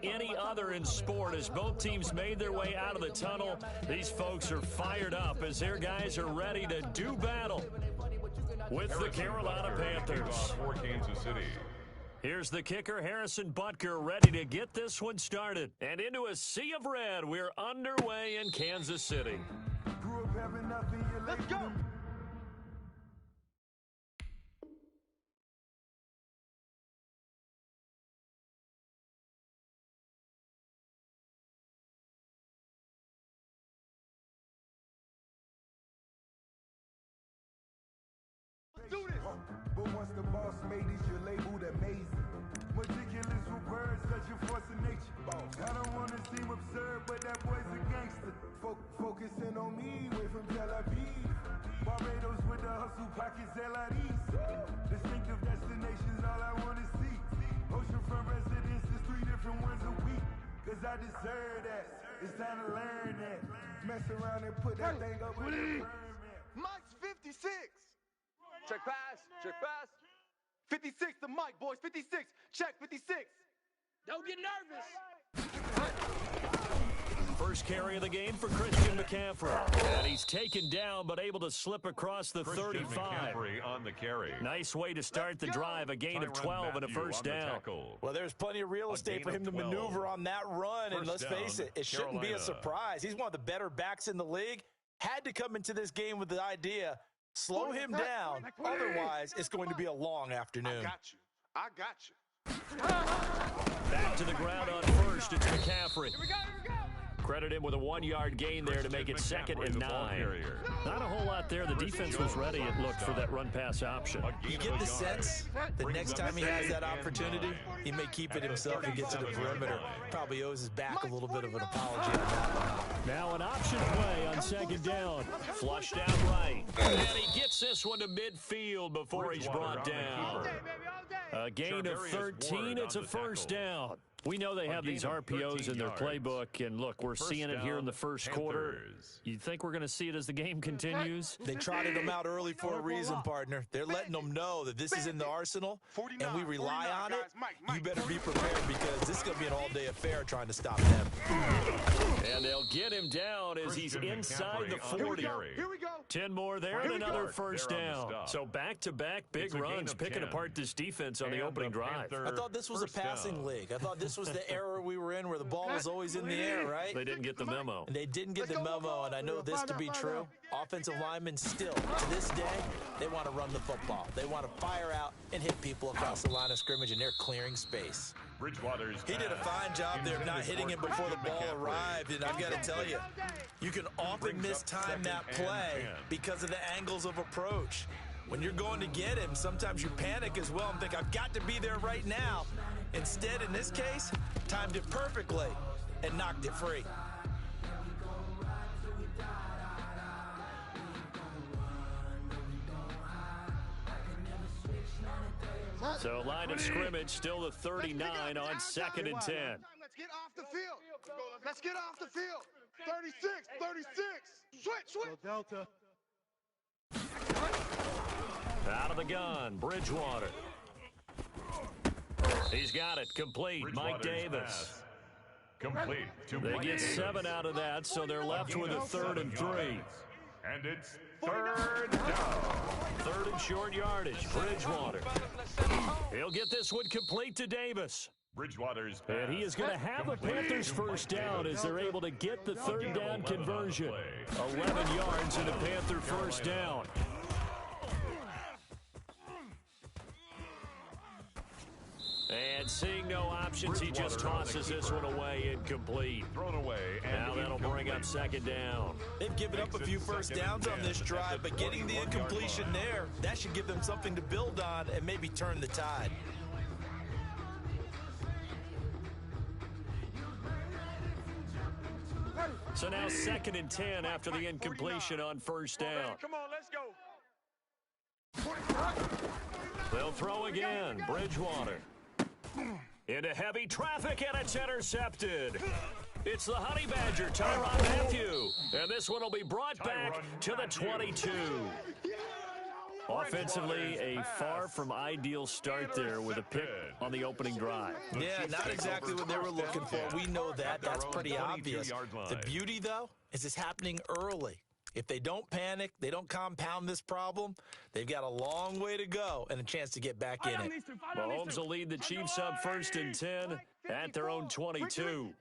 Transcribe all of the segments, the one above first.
any other in sport. As both teams made their way out of the tunnel, these folks are fired up as their guys are ready to do battle with the Carolina Panthers. For Kansas City. Here's the kicker, Harrison Butker, ready to get this one started. And into a sea of red, we're underway in Kansas City. Let's go! Do this. But once the boss made it, you're labeled amazing. Meticulous with words, such a force of nature. I don't want to seem absurd, but that boy's a gangster. Focusing on me, way from Tel Aviv. Barbados with the hustle pockets, LIDs. Distinctive destinations, all I want to see. Oceanfront residences, 3 different ones a week. Cause I deserve that. It's time to learn that. Mess around and put that thing up with the Mike's 56. Check pass. Check pass. 56 to Mike, boys. 56. Check 56. Don't get nervous. First carry of the game for Christian McCaffrey. And he's taken down, but able to slip across the 35. McCaffrey on the carry. Nice way to start the drive. A gain of 12 and a first down. Well, there's plenty of real estate for him to maneuver on that run. And let's face it, it shouldn't be a surprise. He's one of the better backs in the league. Had to come into this game with the idea, slow him down. Otherwise, it's going to be a long afternoon. I got you. Back to the ground on first. It's McCaffrey. Here we go. Credit him with a 1-yard gain there to make it 2nd and 9. Not a whole lot there. The defense was ready, it looked, for that run-pass option. You get the sense that next time he has that opportunity, he may keep it himself and get to the perimeter. Probably owes his back a little bit of an apology on that one. Now an option play on 2nd down. Flushed out right. And he gets this one to midfield before he's brought down. A gain of 13. It's a first down. We know they have these RPOs in their playbook, and look, we're seeing it here in the first quarter. You think we're going to see it as the game continues? They trotted them out early for a reason, partner. They're letting them know that this is in the arsenal, and we rely on it. You better be prepared because this is going to be an all-day affair trying to stop them. And they'll get him down as he's inside the 40. Here we go. 10 more there and another first down. So back-to-back big runs, picking apart this defense on the opening drive. I thought this was a passing league. I thought this was the era we were in where the ball was always in the air, right? They didn't get the memo. And they didn't get the memo, and I know this to be true. Offensive linemen still, to this day, they want to run the football. They want to fire out and hit people across the line of scrimmage, and they're clearing space. He did a fine job there of not hitting him before the ball arrived, and I've got to tell you, you can often mistime that play because of the angles of approach. When you're going to get him, sometimes you panic as well and think, I've got to be there right now. Instead, in this case, timed it perfectly and knocked it free. So line of scrimmage still the 39 on 2nd and 10. Let's get off the field. Let's get off the field. 36. Switch. Delta. Out of the gun, Bridgewater. He's got it, complete, Mike Davis. Complete. They get 7 out of that, so they're left with a 3rd and 3. And it's 3rd down. 3rd and short yardage, Bridgewater. He'll get this one complete to Davis. Bridgewater's pass. And he is going to have a Panthers first down as they're able to get the 3rd down conversion. 11 yards and a Panther first down. And seeing no options, he just tosses this one away incomplete. Thrown away. Now that'll bring up 2nd down. They've given up a few first downs on this drive, but getting the incompletion there, that should give them something to build on and maybe turn the tide. So now 2nd and 10 after the incompletion on first down. Come on, let's go. They'll throw again. Bridgewater. Into heavy traffic, and it's intercepted. It's the Honey Badger, Tyrann Mathieu. And this one will be brought back to the 22. Offensively, a far from ideal start there with a pick on the opening drive. Yeah, not exactly what they were looking for. We know that. That's pretty obvious. The beauty, though, is it's happening early. If they don't panic, they don't compound this problem, they've got a long way to go and a chance to get back in it. Mahomes will lead the Chiefs up 1st and 10 at their own 22.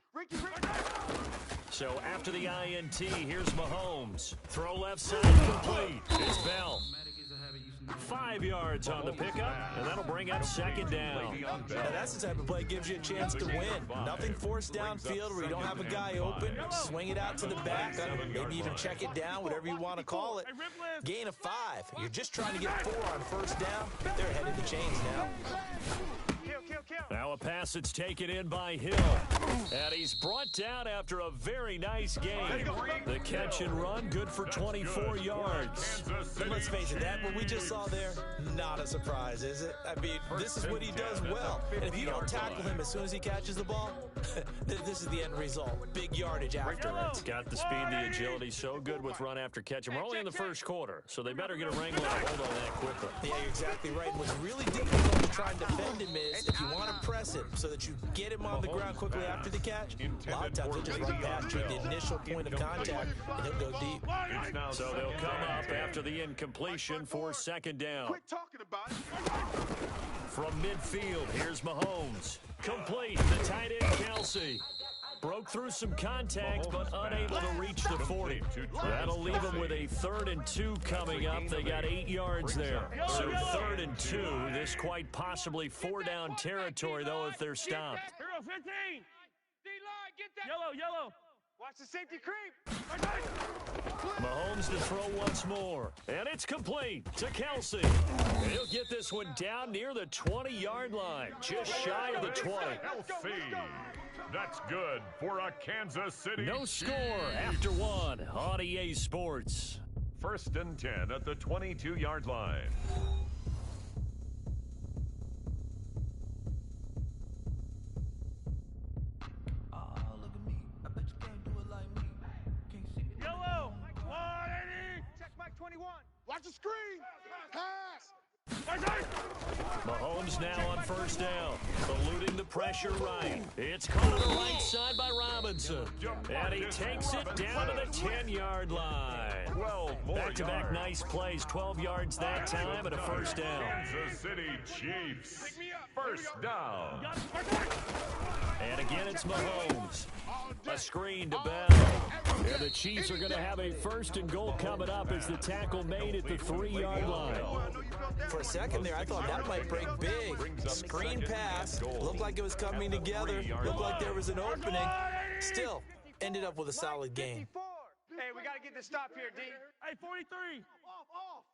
So after the INT, here's Mahomes. Throw left side complete. It's Bell. 5 yards on the pickup, and that'll bring up 2nd down. Now that's the type of play that gives you a chance to win. Nothing forced downfield where you don't have a guy open. Swing it out to the back, maybe even check it down, whatever you want to call it. Gain of 5. You're just trying to get 4 on 1st down. They're ahead of the chains now. Now a pass that's taken in by Hill. And he's brought down after a very nice game. The catch and run, good for 24 yards. And let's face it, that what we just saw there, not a surprise, is it? I mean, this is what he does well. And if you don't tackle him as soon as he catches the ball, this is the end result. Big yardage after it. It's got the speed, the agility, so good with run after catch. And we're only in the 1st quarter, so they better get a wrangle and hold on that quickly. Yeah, you're exactly right. What's really difficult to try and defend him is if you want to press him so that you get him on the ground quickly after the catch, a lot of times he'll just run past you at the initial point of contact, and he'll go deep. So they'll come up after the incompletion for 2nd down. Quit talking about it. From midfield, here's Mahomes. Complete, the tight end Kelsey. Broke through some contact, but unable to reach the 40. That'll leave them with a 3rd and 2 coming up. They got 8 yards there. So 3rd and 2, this quite possibly 4-down territory, though, if they're stopped. Hero 15. D-line, get that. Yellow. Watch the safety creep. Mahomes to throw once more. And it's complete to Kelsey. He'll get this one down near the 20-yard line. Just shy of the 20. Kelsey. That's good for a Kansas City. No score after 1 on EA Sports. 1st and 10 at the 22-yard line. Yellow. 180. Check Mike 21. Watch the screen. Pass. Mahomes now on 1st down, eluding the pressure right. It's caught on the right side by Robinson, and he takes it down to the 10-yard line. Back-to-back nice plays, 12 yards that time and a 1st down. Kansas City Chiefs, 1st down. And again, it's Mahomes. A screen to Bell. And the Chiefs are going to have a 1st and goal coming up as the tackle made at the 3-yard line. For a second there, I thought that might break big. Screen pass. Looked like it was coming together. Looked like there was an opening. Still, ended up with a solid gain. Hey, we got to get this stop here, D. Hey, 43. Off.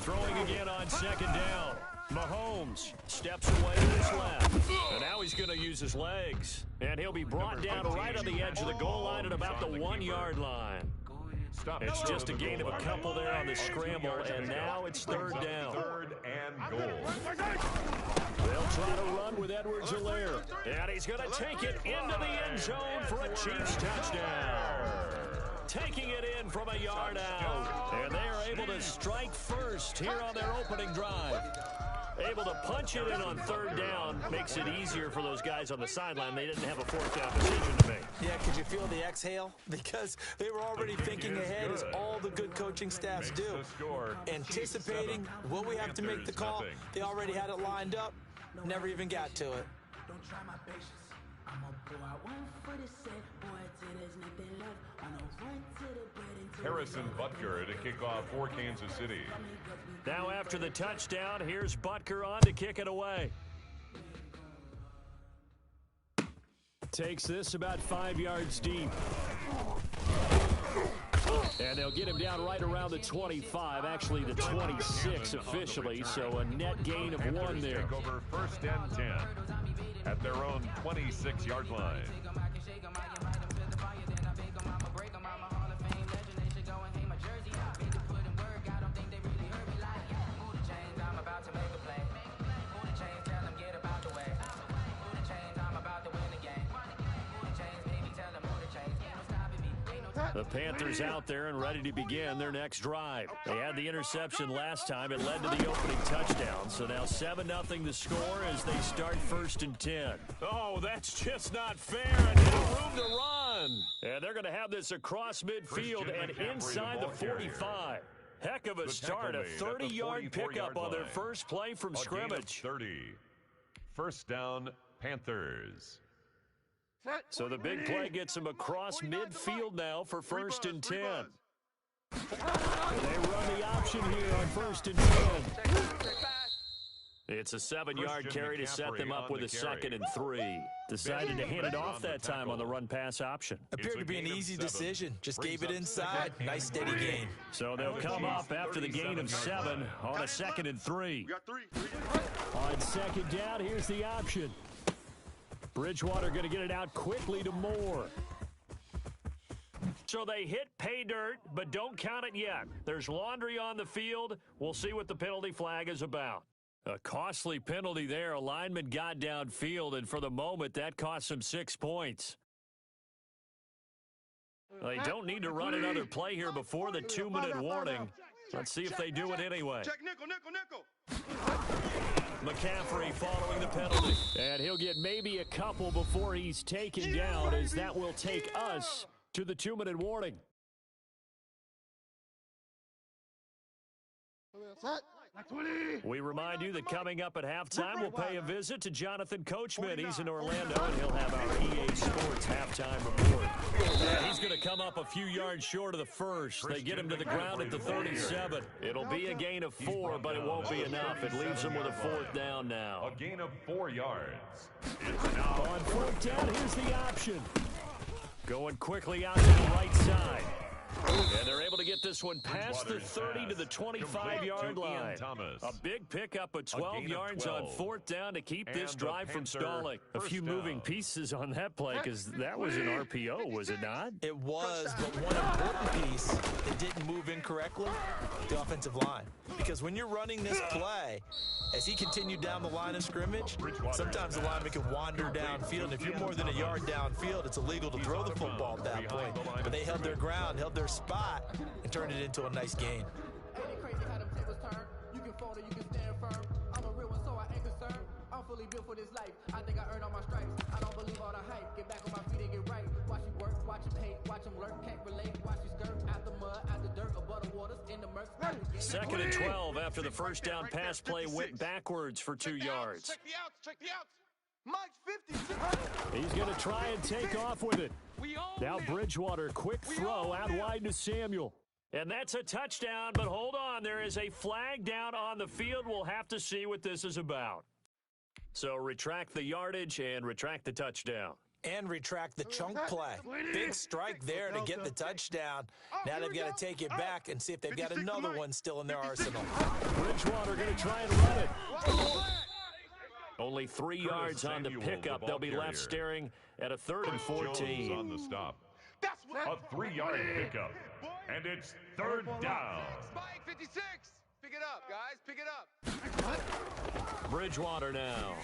Throwing again on 2nd down. Mahomes steps away to his left. And now he's going to use his legs. And he'll be brought down right on the edge of the goal line at about the 1-yard line. It's just a gain of a couple there on the scramble, and now it's 3rd down. 3rd and goal. They'll try to run with Edwards-Helaire. And he's going to take it into the end zone for a Chiefs touchdown. Taking it in from a yard out. And they are able to strike first here on their opening drive. Able to punch it in on 3rd down makes it easier for those guys on the sideline. They didn't have a 4th down decision to make. Yeah, could you feel the exhale? Because they were already thinking ahead, as all the good coaching staffs do. Anticipating when we have to make the call. They already had it lined up. Never even got to it. Don't try my patience. I'm a boy, I won't for the set, boy, till there's nothing left. On a run to the bed until Harrison Butker to kick off for Kansas City. Now after the touchdown, here's Butker on to kick it away. Takes this about 5 yards deep. And they'll get him down right around the 25, actually the 26 officially, so a net gain of 1 there. Take over 1st and 10 at their own 26-yard line. The Panthers out there and ready to begin their next drive. They had the interception last time. It led to the opening touchdown. So now 7-0 the score as they start 1st and 10. Oh, that's just not fair. And no room to run. And they're going to have this across midfield and inside the 45. Heck of a start. A 30-yard pickup on their first play from scrimmage. 30. First down, Panthers. So the big play gets them across midfield now for 1st and 10. They run the option here on 1st and 10. It's a 7-yard carry to set them up with a 2nd and 3. Decided to hand it off that time on the run-pass option. Appeared to be an easy decision. Just gave it inside. Nice steady gain. So they'll come up after the gain of 7 on a 2nd and 3. On 2nd down, here's the option. Bridgewater going to get it out quickly to Moore. So they hit pay dirt, but don't count it yet. There's laundry on the field. We'll see what the penalty flag is about. A costly penalty there. A lineman got downfield, and for the moment, that cost him 6 points. They don't need to run another play here before the 2-minute warning. Let's see if they do it anyway. Check nickel. McCaffrey following the penalty. And he'll get maybe a couple before he's taken down, as that will take us to the 2-minute warning. We remind you that coming up at halftime, we'll pay a visit to Jonathan Coachman. He's in Orlando, and he'll have our EA Sports halftime report. And he's going to come up a few yards short of the first. They get him to the ground at the 37. It'll be a gain of 4, but it won't be enough. It leaves him with a 4th down now. A gain of 4 yards. On 4th down, here's the option. Going quickly out to the right side. And they're able to get this one past the 30 to the 25-yard line. A big pickup of 12 yards on 4th down to keep this drive from stalling. A few moving pieces on that play, because that was an RPO, was it not? It was, but one important piece that didn't move incorrectly, the offensive line. Because when you're running this play, as he continued down the line of scrimmage, sometimes the lineman can wander downfield. And if you're more than a yard downfield, it's illegal to throw the football at that point. But they held their ground, held their spot, and turned it into a nice gain. Ain't it crazy how them tables turn? You can fold or you can stand firm. I'm a real one, so I ain't concerned. I'm fully built for this life. I think I earned all my stripes. I don't believe all the hype. Get back on my feet and get right. Watch you work, watch him hate, watch him lurk, can't relate. Watch you skirt out the mud, out the dirt, above the waters, in the murks. 2nd and 12 after the first down pass play went backwards for 2 yards. Check the outs. Mike's 56. He's going to try and take off with it. Now Bridgewater, quick throw out wide to Samuel. And that's a touchdown, but hold on. There is a flag down on the field. We'll have to see what this is about. So retract the yardage and retract the touchdown. And retract the chunk play. Big strike there to get the touchdown. Now they've got to take it back and see if they've got another one still in their arsenal. Bridgewater going to try and run it. Only 3 yards on the pickup. They'll be left staring at a 3rd and 14. On the stop. A 3-yard pickup. And it's 3rd down. Spike 56. Pick it up, guys. Pick it up. Bridgewater now.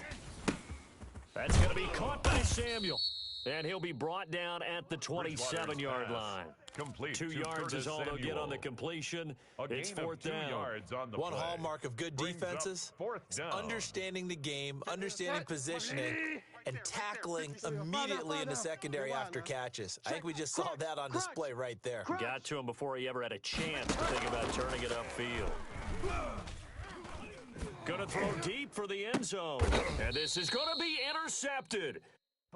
That's going to be caught by Samuel. And he'll be brought down at the 27-yard line. Complete. 2 yards is all they'll get on the completion. It's 4th down. One hallmark of good defenses is understanding the game, understanding positioning, and tackling immediately in the secondary after catches. I think we just saw that on display right there. Got to him before he ever had a chance to think about turning it upfield. Going to throw deep for the end zone. And this is going to be intercepted.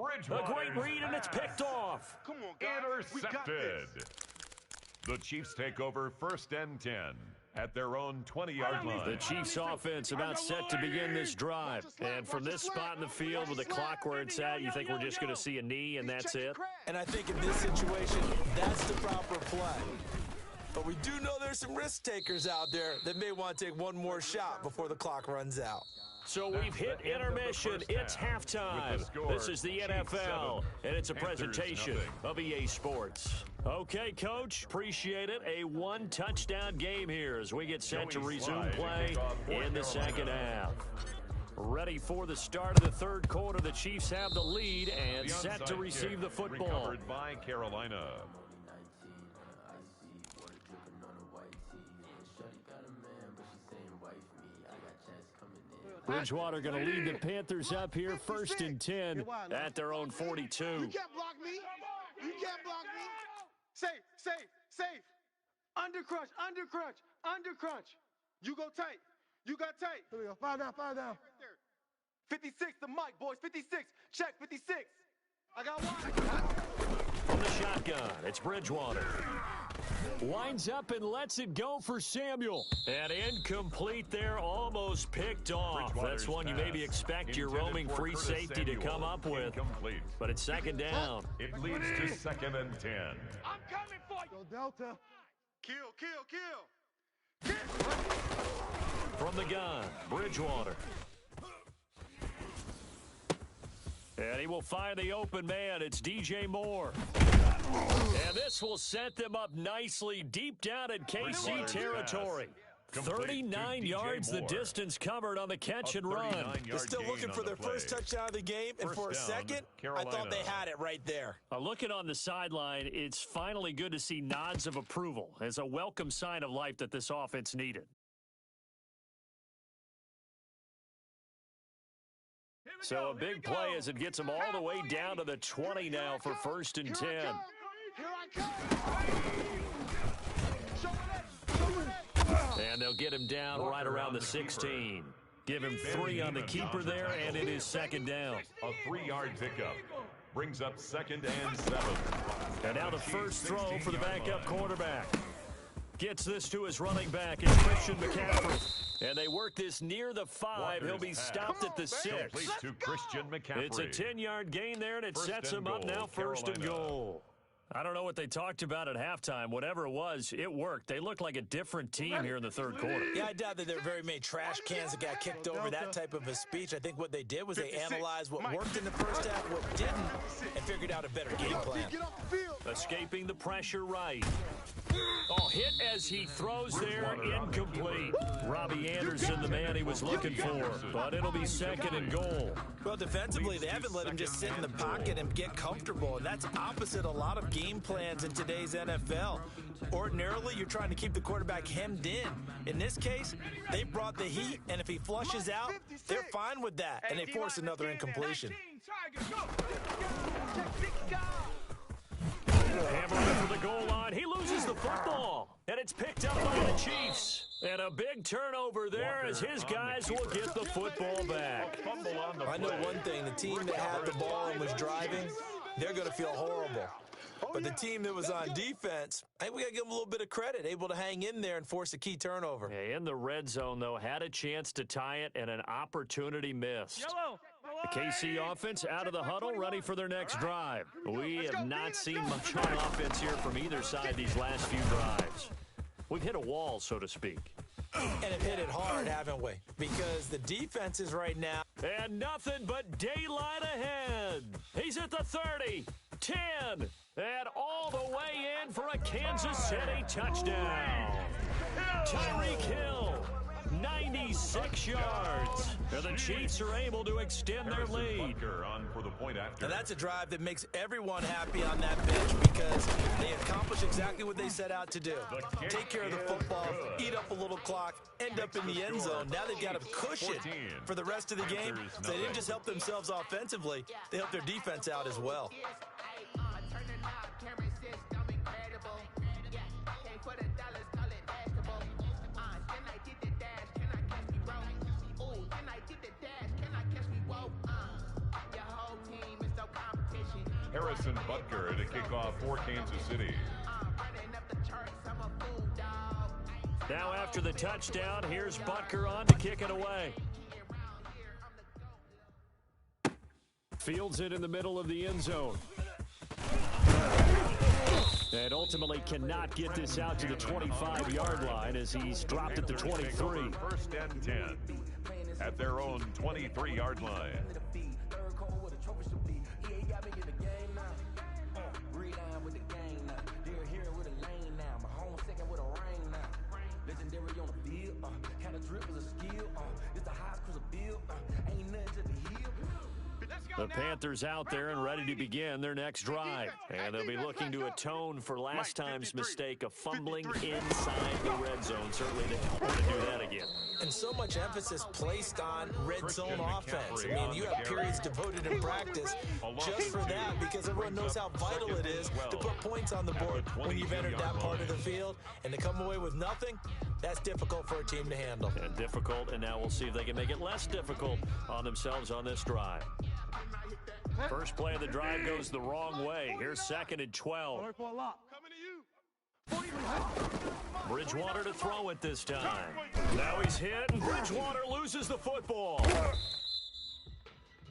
A great read, and it's picked off. Come on, guys. Intercepted. The Chiefs take over 1st and 10 at their own 20-yard line. The Chiefs offense about set to begin this drive. And from this spot in the field with the clock where it's at, you think we're just going to see a knee and that's it? And I think in this situation, that's the proper play. But we do know there's some risk takers out there that may want to take one more shot before the clock runs out. So we've hit intermission. It's halftime. This is the NFL, and it's a presentation of EA Sports. Okay, Coach, appreciate it. A 1-touchdown game here as we get set to resume play in the second half. Ready for the start of the 3rd quarter. The Chiefs have the lead and set to receive the football. Recovered by Carolina. Bridgewater going to lead the Panthers up here, 1st and 10 at their own 42. You can't block me. You can't block me. Safe, safe, safe. Under crunch, under crunch, under crunch. You go tight. You got tight. Here we go. Fire down, fire down. 56, the mic, boys. 56. Check, 56. I got one. From the shotgun, it's Bridgewater. Winds up and lets it go for Samuel. And incomplete there, almost picked off. That's one you maybe expect your roaming free safety to come up with. But it's 2nd down. It leads to 2nd and 10. I'm coming for you. Go Delta. Kill, kill, kill. From the gun, Bridgewater. And he will find the open man. It's DJ Moore. And this will set them up nicely deep down in KC territory. 39 yards the distance covered on the catch and run. They're still looking for their first touchdown of the game, and for a second, I thought they had it right there. Looking on the sideline, it's finally good to see nods of approval as a welcome sign of life that this offense needed. So a big play as it gets them all the way down to the 20 now for 1st and 10. Here I come. And they'll get him down right around the 16. Give him 3 on the keeper there, and it is 2nd down. A 3-yard pickup brings up 2nd and 7. And now the first throw for the backup quarterback. Gets this to his running back. It's Christian McCaffrey. And they work this near the 5. He'll be stopped at the 6. To Christian McCaffrey. It's a 10-yard gain there, and it sets him up now 1st and goal. I don't know what they talked about at halftime. Whatever it was, it worked. They looked like a different team here in the 3rd quarter. Yeah, I doubt that there are very many trash cans that got kicked over, that type of a speech. I think what they did was they analyzed what worked in the first half, what didn't, and figured out a better game plan. Escaping the pressure right. Oh, hit as he throws there, incomplete. Robbie Anderson, the man he was looking for, but it'll be 2nd and goal. Well, defensively, they haven't let him just sit in the pocket and get comfortable, and that's opposite a lot of game plans in today's NFL. Ordinarily, you're trying to keep the quarterback hemmed in. In this case, they brought the heat, and if he flushes out, they're fine with that, and they force another incompletion. Hammering for the goal line. He loses the football, and it's picked up by the Chiefs. And a big turnover there as his guys will get the football back. I know one thing. The team that had the ball and was driving, they're going to feel horrible. But the team that was on defense, I think we got to give them a little bit of credit, able to hang in there and force a key turnover. Yeah, in the red zone, though, had a chance to tie it and an opportunity missed. The KC offense out of the huddle, ready for their next drive. We have not seen much on offense here from either side these last few drives. We've hit a wall, so to speak. And have hit it hard, haven't we? Because the defenses right now. And nothing but daylight ahead. He's at the 30, 10, and all the way in for a Kansas City touchdown. Tyreek Hill, 96 yards. And the Chiefs are able to extend their lead. And that's a drive that makes everyone happy on that bench because they accomplish exactly what they set out to do. Take care of the football, eat up a little clock, end up in the end zone. Now they've got a cushion for the rest of the game. So they didn't just help themselves offensively, they helped their defense out as well. Harrison Butker to kick off for Kansas City. Now after the touchdown, here's Butker on to kick it away. Fields it in the middle of the end zone. And ultimately cannot get this out to the 25-yard line as he's dropped at the 23. 1st and 10 at their own 23-yard line. The Panthers out there and ready to begin their next drive. And they'll be looking to atone for last time's mistake of fumbling inside the red zone. Certainly they don't want to do that again. and so much emphasis placed on red zone offense. I mean, you have periods devoted in practice just for that because everyone knows how vital it is to put points on the board when you've entered that part of the field. And to come away with nothing, that's difficult for a team to handle. And difficult, and now we'll see if they can make it less difficult on themselves on this drive. First play of the drive goes the wrong way. Here's 2nd and 12. Bridgewater to throw it this time. Now he's hit, and Bridgewater loses the football.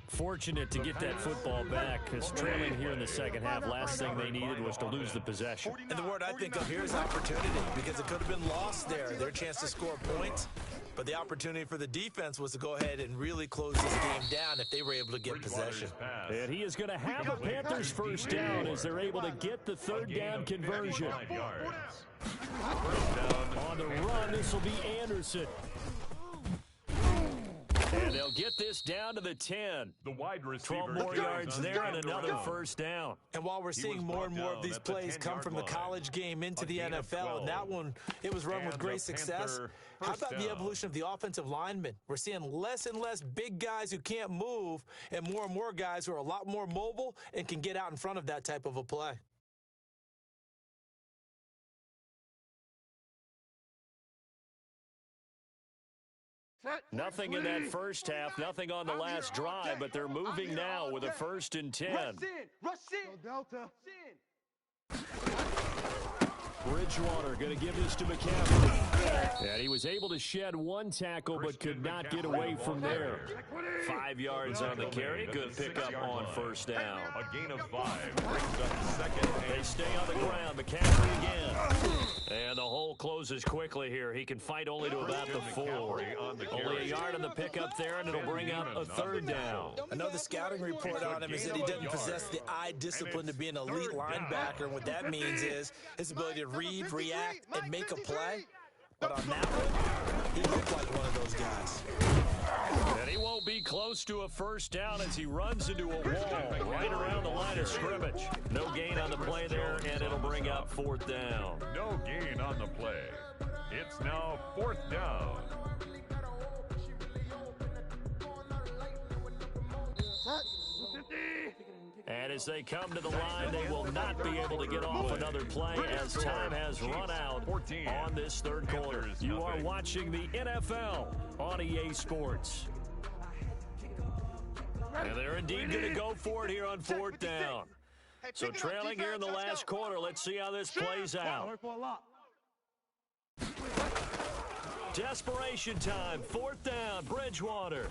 Fortunate to get that football back because trailing here in the second half, last thing they needed was to lose the possession. And the word I think of here is opportunity because it could have been lost there. Their chance to score points. But the opportunity for the defense was to go ahead and really close this game down if they were able to get possession. And he is going to have a Panthers first down as they're able to get the third down conversion. On the run, this will be Anderson. And they'll get this down to the 10. The wide receiver 12 more yards there and another first down. And while we're seeing more and more of these plays come from the college game into the NFL, and that one, it was run with great success. How about the evolution of the offensive linemen? We're seeing less and less big guys who can't move and more guys who are a lot more mobile and can get out in front of that type of a play. Nothing in that first half, nothing on the last drive, but they're moving now with a 1st and 10. Rush in. Delta. Bridgewater going to give this to McCaffrey. And he was able to shed one tackle but could not get away from there. 5 yards on the carry. Good pickup on first down. A gain of 5 brings up 2nd. They stay on the ground. McCaffrey again. And the hole closes quickly here. He can fight only to about the 4. Only a yard on the pickup there, and it'll bring up a 3rd down. Another scouting report on him is that he doesn't possess the eye discipline to be an elite linebacker. And what that means is his ability to read, react, and make a play. But on that one, he looked like one of those guys. And he won't be close to a first down as he runs into a wall right around the line of scrimmage. No gain on the play there, and it'll bring up 4th down. No gain on the play. It's now 4th down. And as they come to the line, they will not be able to get off another play as time has run out on this 3rd quarter. You are watching the NFL on EA Sports. And they're indeed going to go for it here on 4th down. So trailing here in the last quarter, let's see how this plays out. Desperation time, 4th down, Bridgewater.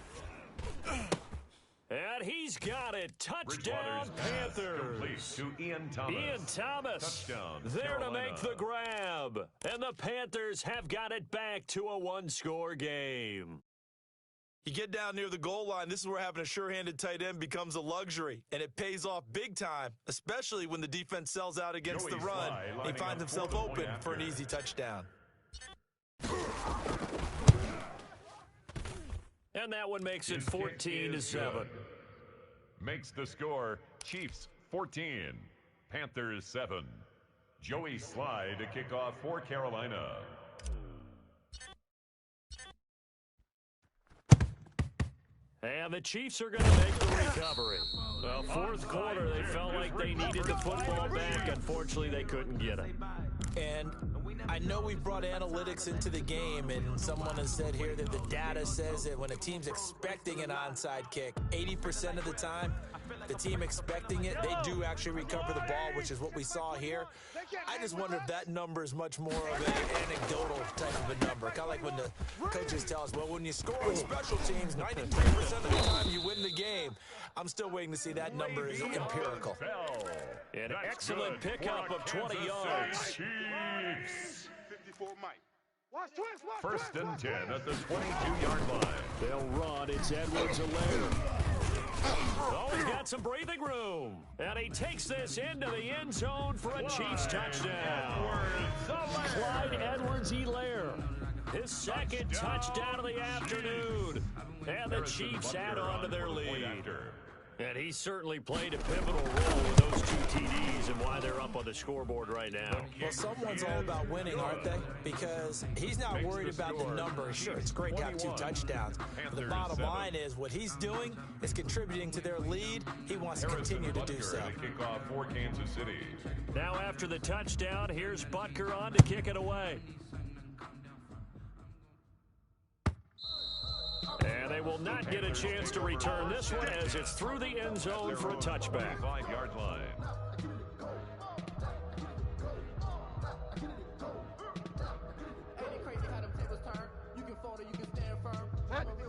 And he's got it. Touchdown, Panthers. To Ian Thomas. Touchdown, there to make the grab. And the Panthers have got it back to a 1-score game. You get down near the goal line, this is where having a sure-handed tight end becomes a luxury, and it pays off big time, especially when the defense sells out against the run. He finds himself open for an easy touchdown. And that one makes it 14-7. Makes the score Chiefs 14, Panthers 7. Joey Sly to kick off for Carolina. And the Chiefs are going to make the recovery. Well, 4th quarter, they felt like they needed the football back. Unfortunately, they couldn't get it. And I know we brought analytics into the game, and someone has said here that the data says that when a team's expecting an onside kick, 80% of the time, the team expecting it, they do actually recover the ball, which is what we saw here. I just wonder if that number is much more of an anecdotal type of a number. Kind of like when the coaches tell us, well, when you score on special teams, 93% of the time you win the game. I'm still waiting to see that number is empirical. An excellent pickup of 20 yards. 54 Mike. 1st and 10 at the 22-yard line. They'll run. It's Edwards-Helaire. Oh, he's got some breathing room. And he takes this into the end zone for a Chiefs touchdown. Clyde Edwards-Helaire. His 2nd touchdown of the afternoon. And the Chiefs add on to their lead. And he certainly played a pivotal role with those 2 TDs and why they're up on the scoreboard right now. Well, someone's all about winning, aren't they? Because he's not worried about the numbers. Sure, it's great to have 2 touchdowns. But the bottom line is what he's doing is contributing to their lead. He wants to continue to do so. Kickoff for Kansas City. Now after the touchdown, here's Butker on to kick it away. And they will not get a chance to return this one as it's through the end zone for a touchback. 5-yard line.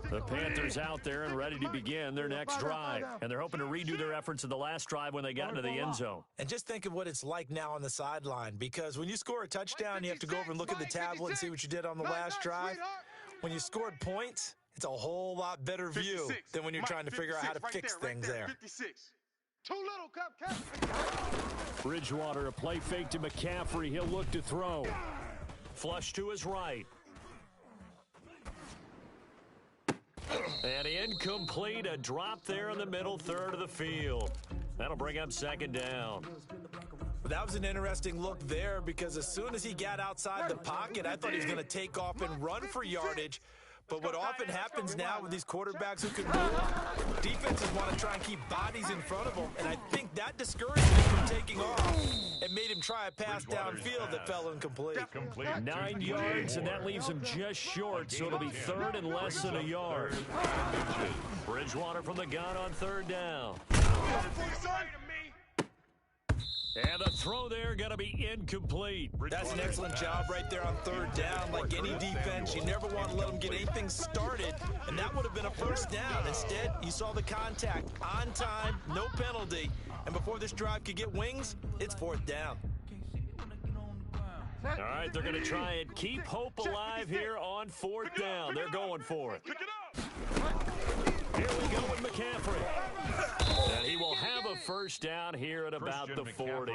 The Panthers out there and ready to begin their next drive. And they're hoping to redo their efforts in the last drive when they got into the end zone. And just think of what it's like now on the sideline, because when you score a touchdown, you have to go over and look at the tablet and see what you did on the last drive. When you scored points, it's a whole lot better view than when you're trying to figure out how to fix things there. Too little, Bridgewater, a play fake to McCaffrey. He'll look to throw. Flush to his right. And incomplete, a drop there in the middle third of the field. That'll bring up 2nd down. That was an interesting look there because as soon as he got outside the pocket, I thought he was going to take off and run for yardage. But what often happens now with these quarterbacks who can move, defenses want to try and keep bodies in front of them, and I think that discouraged him from taking off and made him try a pass downfield that fell incomplete. 9 yards, and that leaves him just short, so it'll be 3rd and less than a yard. Bridgewater from the gun on 3rd down. And the throw there going to be incomplete. That's an excellent job right there on 3rd down. Like any defense, you never want to let them get anything started, and that would have been a 1st down. Instead, you saw the contact on time, no penalty, and before this drive could get wings, it's 4th down. All right, they're going to try and keep hope alive here on 4th down. They're going for it. Here we go with McCaffrey. And he will have a 1st down here at about the 40.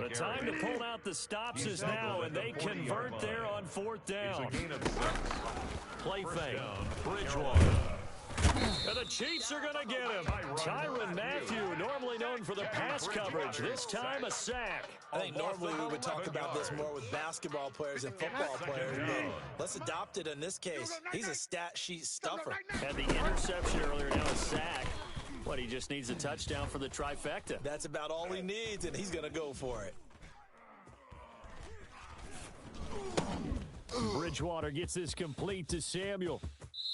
The time to pull out the stops is now, and they convert there on 4th down. Play fake. Bridgewater. And the Chiefs are going to get him. Tyrann Mathieu, normally known for the pass coverage, this time a sack. I think normally we would talk about this more with basketball players and football players, but let's adopt it in this case. He's a stat sheet stuffer. Had the interception earlier, now a sack. What, he just needs a touchdown for the trifecta. That's about all he needs, and he's going to go for it. Bridgewater gets this complete to Samuel.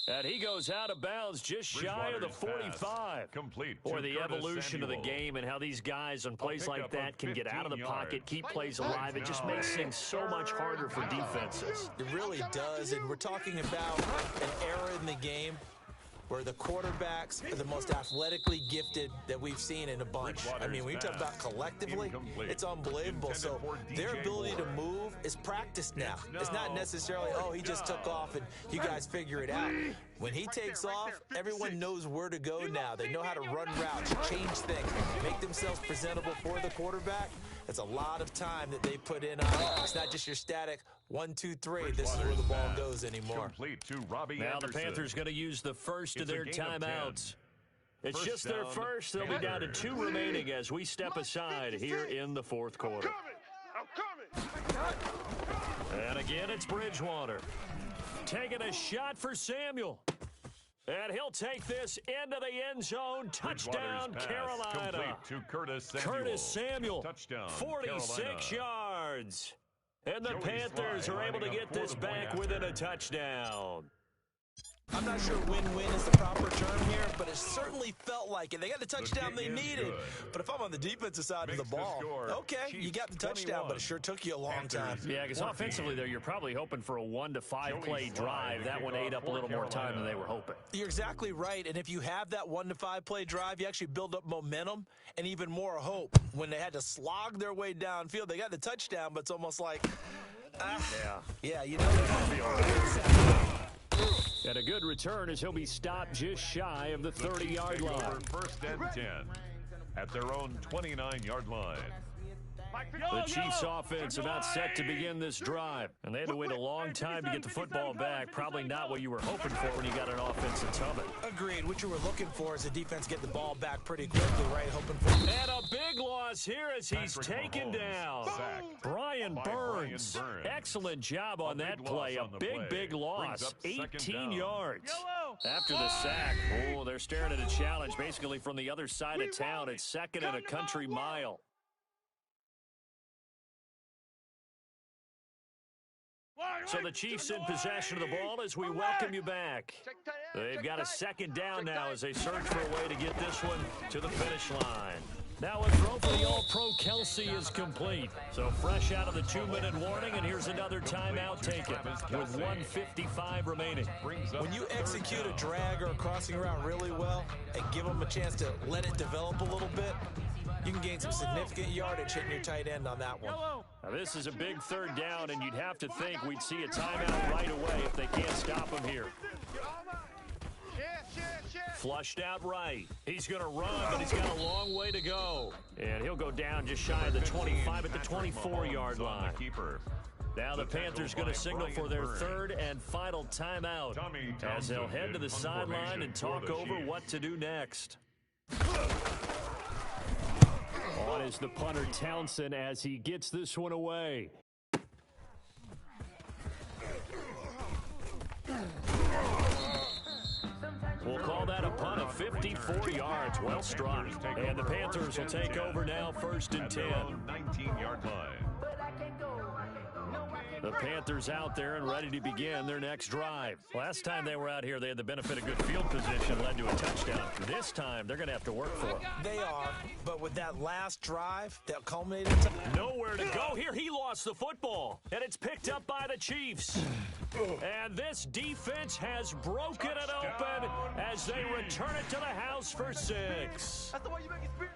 And he goes out of bounds just shy of the 45. Complete. Or the evolution of the game and how these guys on plays like that can get out of the pocket, keep plays alive. It just makes things so much harder for defenses. It really does, and we're talking about an era in the game where the quarterbacks are the most athletically gifted that we've seen in a bunch. I mean, when you talk about collectively, it's unbelievable. So their ability to move is practiced now. It's not necessarily, oh, he just took off and you guys figure it out. When he takes off, everyone knows where to go now. They know how to run routes, change things, make themselves presentable for the quarterback. That's a lot of time that they put in on it. It's not just your static 1, 2, 3. This is where the ball goes anymore. Now the Panthers going to use the first of their timeouts. It's just their first. They'll be down to 2 remaining as we step aside here in the 4th quarter. And again, it's Bridgewater. Taking a shot for Samuel. And he'll take this into the end zone. Touchdown, Carolina. To Curtis Samuel. Touchdown, 46 yards. And the Panthers are able to get this back within a touchdown. I'm not sure win-win is the proper term here, but it certainly felt like it. They got the touchdown they needed. But if I'm on the defensive side of the ball, okay, you got the touchdown, but it sure took you a long time. Yeah, because offensively there, you're probably hoping for a 1 to 5 play drive. That one ate up a little more time than they were hoping. You're exactly right, and if you have that 1 to 5 play drive, you actually build up momentum and even more hope. When they had to slog their way downfield, they got the touchdown, but it's almost like, yeah, you know. And a good return as he'll be stopped just shy of the 30-yard line. 1st and 10 at their own 29-yard line. The Chiefs offense about set to begin this drive. And they had to wait a long time to get the football back. Probably not what you were hoping for when you got an offense that's humming. Agreed. What you were looking for is the defense get the ball back pretty quickly, right? Hoping for... And a big loss here as he's taken down. Brian Burns. Excellent job on that play. A big loss. 18 yards. After the sack, they're staring at a challenge basically from the other side of town. It's second and a country mile. So the Chiefs in possession of the ball as we welcome you back. They've got a second down now as they search for a way to get this one to the finish line. Now a throw for the All-Pro Kelsey is complete. So fresh out of the 2-minute warning, and here's another timeout taken with 1:55 remaining. When you execute a drag or a crossing route really well and give them a chance to let it develop a little bit, you can gain some significant yardage hitting your tight end on that one. Now this is a big third down, and you'd have to think we'd see a timeout right away if they can't stop him here. Flushed out right. He's going to run, but he's got a long way to go. And he'll go down just shy of the 25 at the 24-yard line. Now the Panthers going to signal for their third and final timeout as they'll head to the sideline and talk over what to do next. On is the punter Townsend as he gets this one away. We'll call that a punt of 54 yards. Well struck. And the Panthers will take over now, 1st and 10. 19-yard line. The Panthers out there and ready to begin their next drive. Last time they were out here, they had the benefit of good field position, led to a touchdown. This time, they're going to have to work for it. They are, but with that last drive that culminated... Nowhere to go here. He lost the football, and it's picked up by the Chiefs. And this defense has broken it open as they return it to the house for 6. That's the way you make it spirit.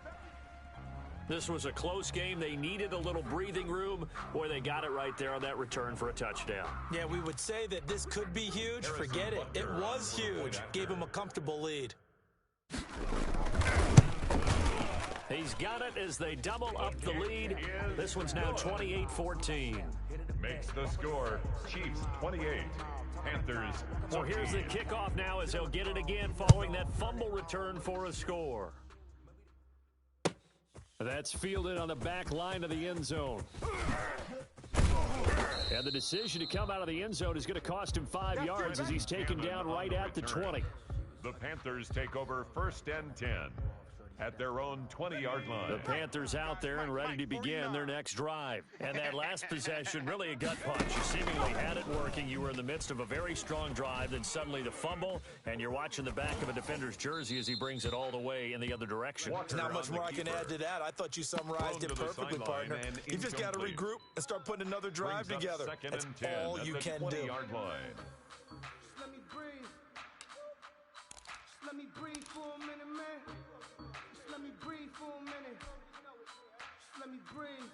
This was a close game. They needed a little breathing room. Boy, they got it right there on that return for a touchdown. Yeah, we would say that this could be huge. Forget it. It was huge. Gave him a comfortable lead. He's got it as they double up the lead. This one's now 28-14. Makes the score Chiefs 28, Panthers 14. So here's the kickoff now as they'll get it again following that fumble return for a score. That's fielded on the back line of the end zone. And the decision to come out of the end zone is going to cost him 5 yards as he's taken down right at the 20. The Panthers take over 1st and 10 at their own 20-yard line. The Panthers out there and ready to begin their next drive. And that last possession, really a gut punch. You seemingly had it working. You were in the midst of a very strong drive, then suddenly the fumble, and you're watching the back of a defender's jersey as he brings it all the way in the other direction. Not much more I can add to that. I thought you summarized it perfectly, partner. You just got to regroup and start putting another drive together. That's all you can do. Let me breathe. Let me breathe for a minute, man. Just let me breathe for a minute. Just let me breathe.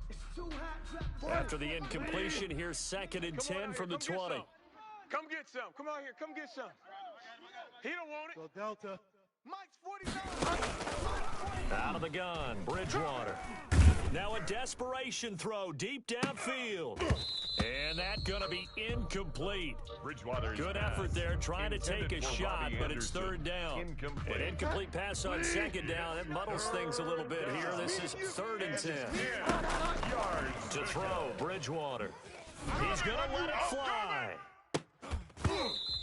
It's too hot. After the incompletion, here's 2nd and 10 from the 20. Come get some. Come out here. Come get some. He don't want it. Go Delta. Mike's 49. Out of the gun, Bridgewater. Now a desperation throw deep downfield. And that's going to be incomplete. Good effort there trying to take a shot, but it's 3rd down. An incomplete pass on 2nd down. It muddles things a little bit here. This is 3rd and 10. To throw, Bridgewater. He's going to let it fly.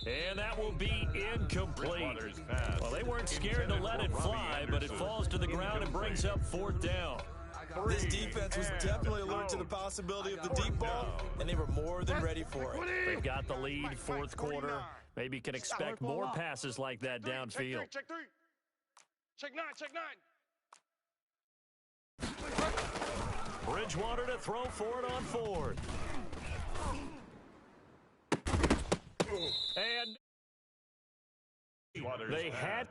And that will be incomplete. Well, they weren't scared to let it fly, but it falls to the ground and brings up 4th down. This defense was definitely alert to the possibility of the deep ball, and they were more than ready for it. They've got the lead, 4th quarter. Maybe can expect more passes like that downfield. Check 3. Check 9. Check 9. Bridgewater to throw for it on 4th. And they had...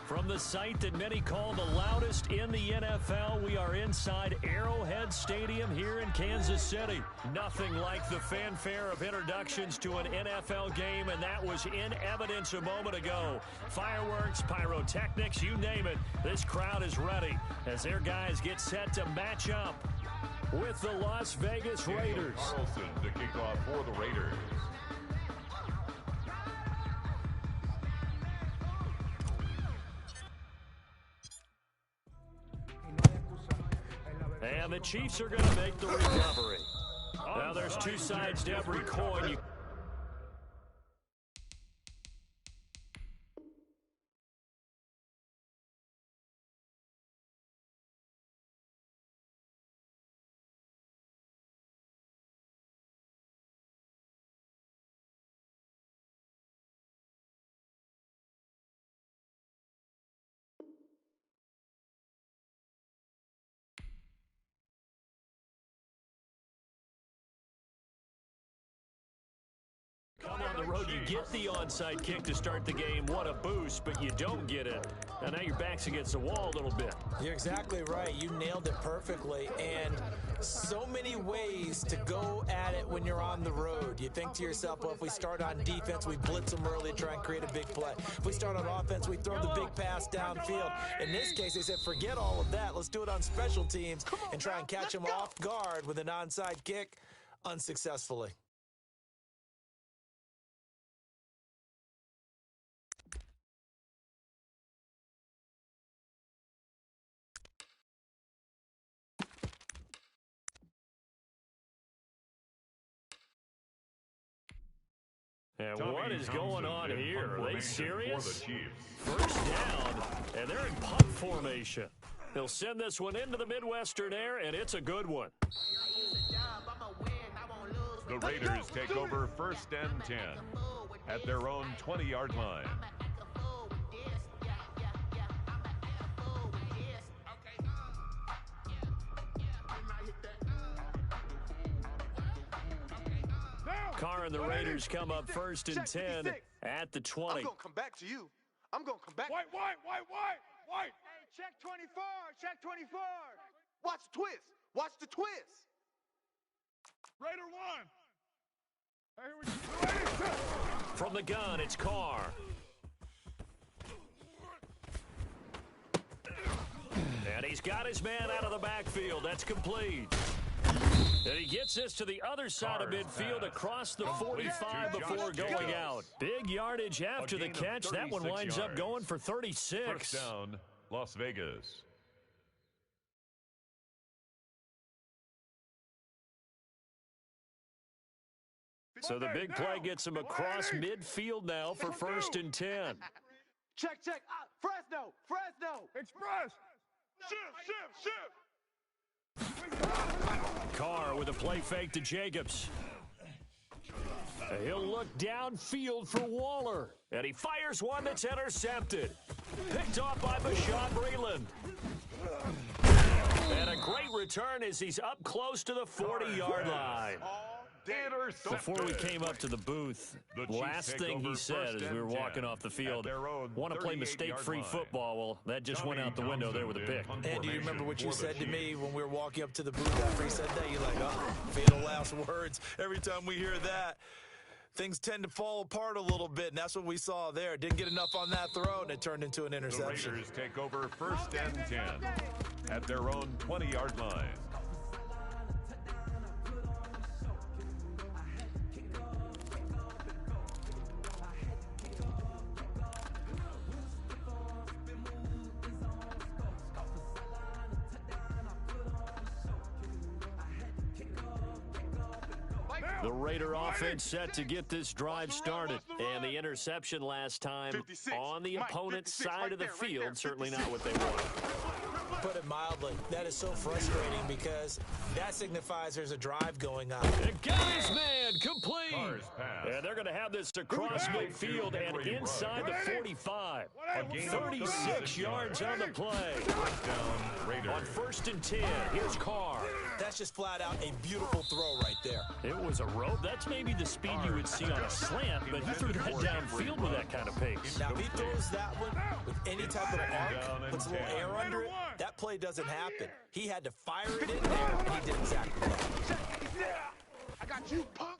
From the site that many call the loudest in the NFL, we are inside Arrowhead Stadium here in Kansas City. Nothing like the fanfare of introductions to an NFL game, and that was in evidence a moment ago. Fireworks, pyrotechnics, you name it. This crowd is ready as their guys get set to match up with the Las Vegas Raiders. Carlson to kick off for the Raiders. And the Chiefs are going to make the recovery. Now there's two sides to every coin. Come on the road, you get the onside kick to start the game. What a boost, but you don't get it. And now your back's against the wall a little bit. You're exactly right. You nailed it perfectly. And so many ways to go at it when you're on the road. You think to yourself, well, if we start on defense, we blitz them early, try and create a big play. If we start on offense, we throw the big pass downfield. In this case, they said, forget all of that. Let's do it on special teams and try and catch them off guard with an onside kick unsuccessfully. And what is going on here? Are they serious? First down, and they're in punt formation. They'll send this one into the Midwestern air, and it's a good one. The Raiders take over 1st and 10 at their own 20-yard line. Carr and the Raiders come up 1st and 10 at the 20. I'm going to come back to you. I'm going to come back. White. Hey, check 24. Check 24. Watch the twist. Watch the twist. Raider 1. Hey, here we go. From the gun, it's Carr. And he's got his man out of the backfield. That's complete. And he gets this to the other side of midfield across the 45 before going out. Big yardage after the catch. That one winds up going for 36. First down, Las Vegas. So the big play gets him across midfield now for 1st and 10. Check. Fresno. Express. Shift. Carr with a play fake to Jacobs. He'll look downfield for Waller. And he fires one that's intercepted. Picked off by Bashaud Breeland. And a great return as he's up close to the 40-yard line. Before we came up to the booth, last thing he said as we were walking off the field, want to play mistake-free football. Well, that just went out the window there with a pick. And do you remember what you said to me when we were walking up to the booth after he said that? You're like, oh, fatal last words. Every time we hear that, things tend to fall apart a little bit, and that's what we saw there. Didn't get enough on that throw, and it turned into an interception. The Raiders take over 1st and 10 at their own 20-yard line. The Raider offense set to get this drive started. And the interception last time on the opponent's side of the field, certainly not what they wanted. Put it mildly, that is so frustrating because that signifies there's a drive going on. And got his man complete. And they're going to have this across midfield and inside the 45. 36 yards on the play. On 1st and 10, here's Carr. That's just flat out a beautiful throw right there. It was a rope. That's maybe the speed you would see on a slant, but he threw that downfield with that kind of pace. Now, if he throws that one with any type of arc, puts a little air under it, that play doesn't happen. He had to fire it in there, and he did exactly that. I got you, punk.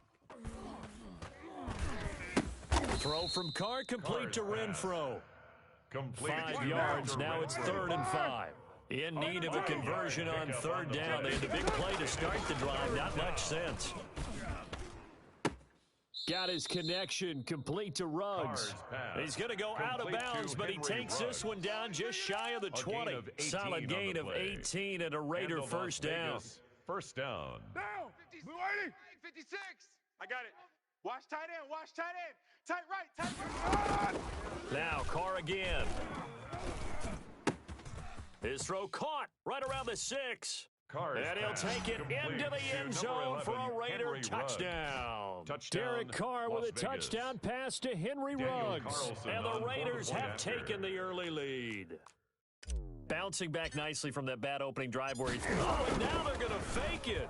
Throw from Carr complete to Renfro. 5 to yards. Mr. Now it's 3rd and 5. In need of a conversion on 3rd down. They had the big play to start the drive. Not much sense. Got his connection complete to Ruggs. He's going to go out of bounds, but he takes this one down just shy of the 20. Solid gain of 18 and a Raider first down. First down. Down. 56. I got it. Watch tight end. Watch tight end. Tight right. Tight right. Now Carr again. His throw caught right around the 6. And he'll take it into the end zone for a Raider touchdown. Derek Carr with a touchdown pass to Henry Ruggs. And the Raiders have taken the early lead. Bouncing back nicely from that bad opening drive where he's... Oh, and now they're going to fake it.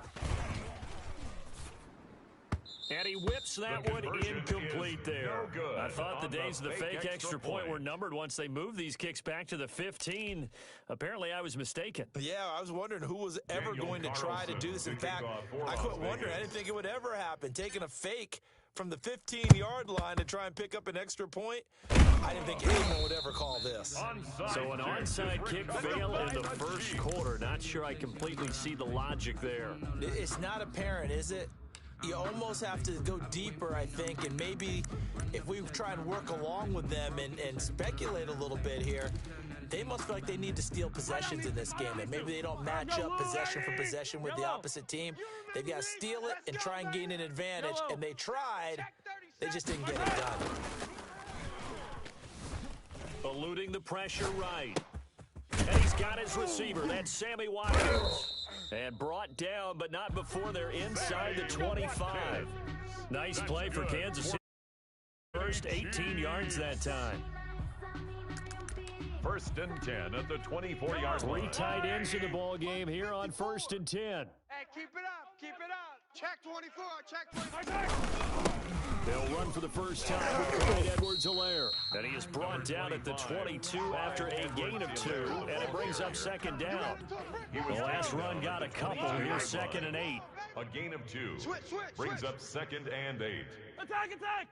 And he whips that one incomplete there. I thought the days of the fake extra point were numbered once they moved these kicks back to the 15. Apparently, I was mistaken. Yeah, I was wondering who was ever going to try to do this. In fact, I quit wondering. I didn't think it would ever happen. Taking a fake from the 15-yard line to try and pick up an extra point, I didn't think anyone would ever call this. So an onside kick fail in the first quarter. Not sure I completely see the logic there. It's not apparent, is it? You almost have to go deeper, I think, and maybe if we try and work along with them and speculate a little bit here, they must feel like they need to steal possessions in this game, and maybe they don't match up possession for possession with the opposite team. They've got to steal it and try and gain an advantage, and they tried. They just didn't get it done. Eluding the pressure right. And he's got his receiver. That's Sammy Watkins. And brought down, but not before they're inside the 25. Nice play for Kansas City. First 18 yards that time. 1st and 10 at the 24-yard line. 3 tight ends in the ball game here on 1st and 10. Hey, keep it up. Keep it up. Check 24. Check 24. They'll run for the first time with Clyde Edwards-Helaire. And he is brought down at the 22 after a gain of 2, and it brings up 2nd down. The last run got a couple. Here's 2nd and 8. A gain of 2 brings up 2nd and 8. Attack!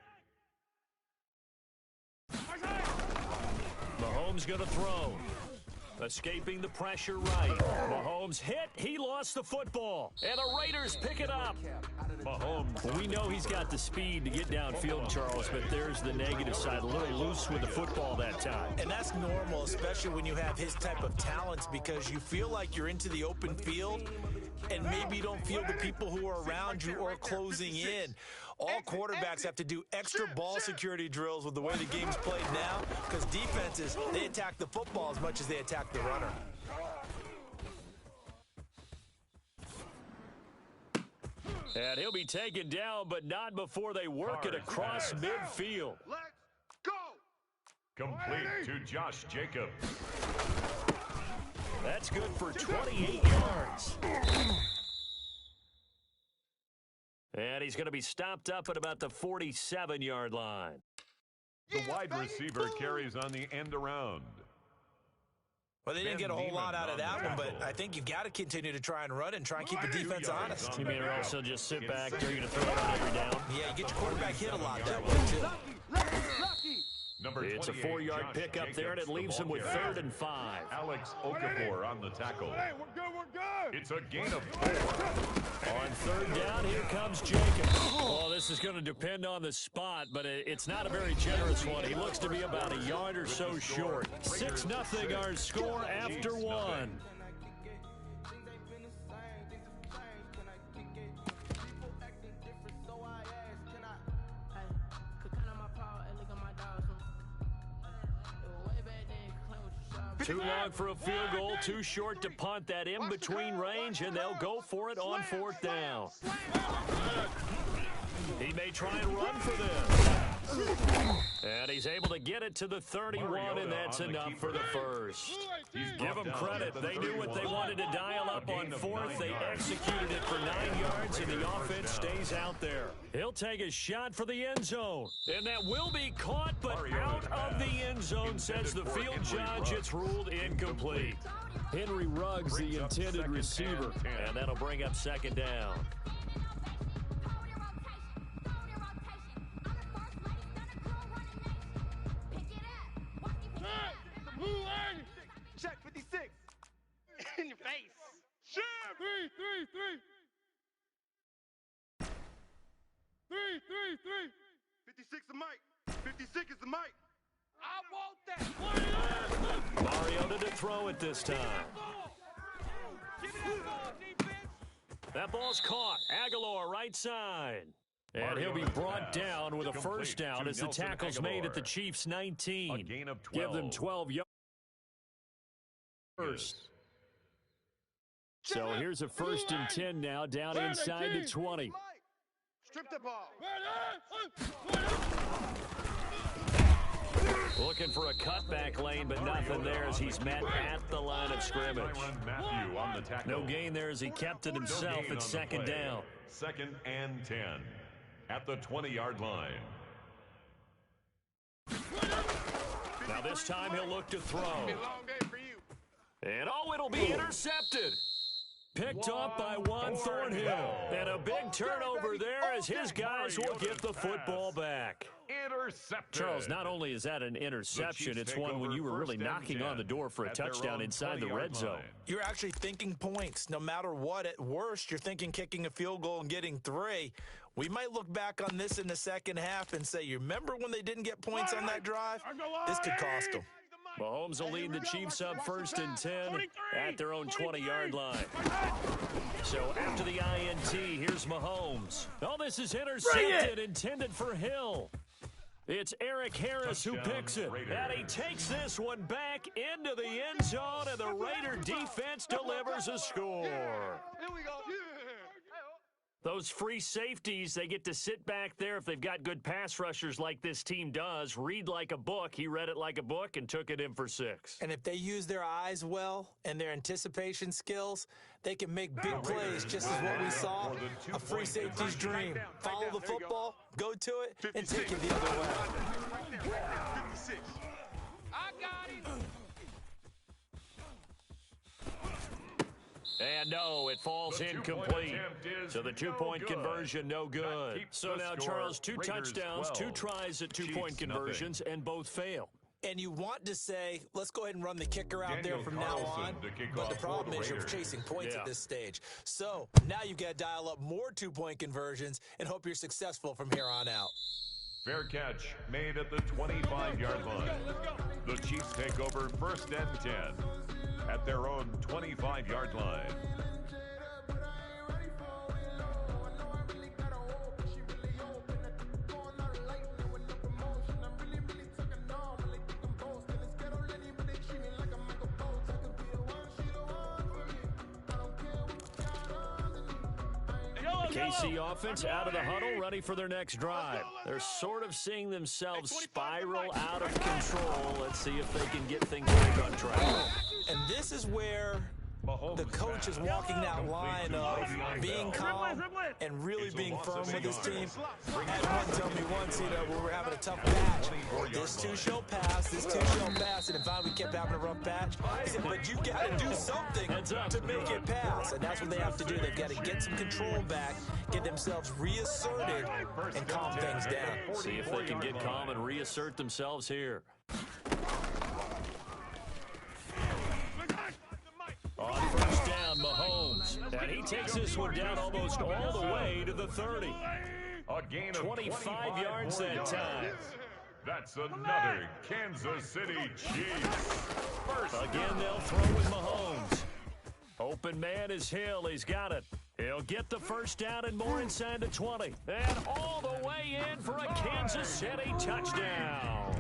Mahomes going to throw. Escaping the pressure right. Mahomes hit. He lost the football. And the Raiders pick it up. Mahomes. We know he's got the speed to get downfield, Charles, but there's the negative side. A little loose with the football that time. And that's normal, especially when you have his type of talents, because you feel like you're into the open field and maybe you don't feel the people who are around you or closing in. All quarterbacks have to do extra ball security drills with the way the game's played now, because defenses, they attack the football as much as they attack the runner. And he'll be taken down, but not before they work it across midfield. Let's go. Complete to Josh Jacobs. That's good for 28 yards. And he's going to be stopped up at about the 47-yard line. The wide receiver carries on the end around. Well, they didn't get a whole lot out of that one, but I think you've got to continue to try and run and try and keep the defense honest. You mean also just sit back, they're going to throw it on every down? Yeah, you get your quarterback hit a lot that way, too. Lucky. It's a 4-yard pickup there, and it leaves him with 3rd and 5. Alex Okafor on the tackle. Hey, we're good. It's a gain of 4. On 3rd down, here comes Jacobs. Well, this is going to depend on the spot, but it's not a very generous one. He looks to be about a yard or so short. 6-0 our score after 1. Too long for a field goal, too short to punt. That in-between range, and they'll go for it on 4th down. He may try and run for this. And he's able to get it to the 31, and that's enough for the first. Give them credit. They knew what they wanted to dial up on fourth. They executed it for 9 yards, and the offense stays out there. He'll take a shot for the end zone. And that will be caught, but out of the end zone, says the field judge. It's ruled incomplete. Henry Ruggs, the intended receiver. And that'll bring up second down. Check 56. In your face. Shim! 3, 3, 3. 3, 3, 3. 56 the mic. 56 is the mic. I want that. Mariota to throw it this time. Give me that ball, defense. That ball's caught. Aguilar right side. And he'll be brought down with a first down as the tackle's made at the Chiefs' 19. A gain of 12. Give them 12 yards. First. So here's a 1st and 10 now, down inside the 20. Strip the ball. Looking for a cutback lane, but nothing there as he's met at the line of scrimmage. No gain there as he kept it himself at second down. 2nd and 10 at the 20-yard line. Now this time he'll look to throw. It's been a long day for you. And it'll be intercepted. Picked off by Juan Thornhill. And a big turnover there as his guys will get the football back. Intercepted. Charles, not only is that an interception, it's one when you were really knocking on the door for a touchdown inside the red zone. You're actually thinking points. No matter what, at worst, you're thinking kicking a field goal and getting 3. We might look back on this in the second half and say, you remember when they didn't get points on that drive? This could cost them. Mahomes will lead the Chiefs up 1st and 10 at their own 20-yard line. So after the INT, here's Mahomes. Oh, this is intercepted, intended for Hill. It's Eric Harris who picks it. And he takes this one back into the end zone, and the Raider defense delivers a score. Here we go. Those free safeties, they get to sit back there if they've got good pass rushers like this team does. Read like a book. He read it like a book and took it in for 6. And if they use their eyes well and their anticipation skills, they can make big plays, just as what we saw. A free safety's dream. Follow the football, go to it, and take it the other way. 56. I got it. And no, it falls incomplete. So the 2-point conversion, no good. So now, Charles, 2 touchdowns, 2 tries at 2-point conversions, and both fail. And you want to say, let's go ahead and run the kicker out there from now on. But the problem is you're chasing points at this stage. So now you've got to dial up more 2-point conversions and hope you're successful from here on out. Fair catch made at the 25-yard line. The Chiefs take over 1st and 10 at their own 25-yard line. KC offense out of the huddle, ready for their next drive. They're sort of seeing themselves spiral out of control. Let's see if they can get things back on track. And this is where the coach is walking that line of being calm and really being firm with his team. I had one tell me once, we were having a tough patch. This too shall pass, this too shall pass. And finally we kept having a rough patch. He said, but you got to do something to make it pass. And that's what they have to do. They've got to get some control back, get themselves reasserted, and calm things down. See if they can get calm and reassert themselves here. On 1st down, Mahomes. And he takes this one down almost all the way to the 30. A gain of 25 yards that time. That's another Kansas City Chiefs. Again, they'll throw with Mahomes. Open man is Hill. He's got it. He'll get the 1st down and more inside the 20. And all the way in for a Kansas City touchdown.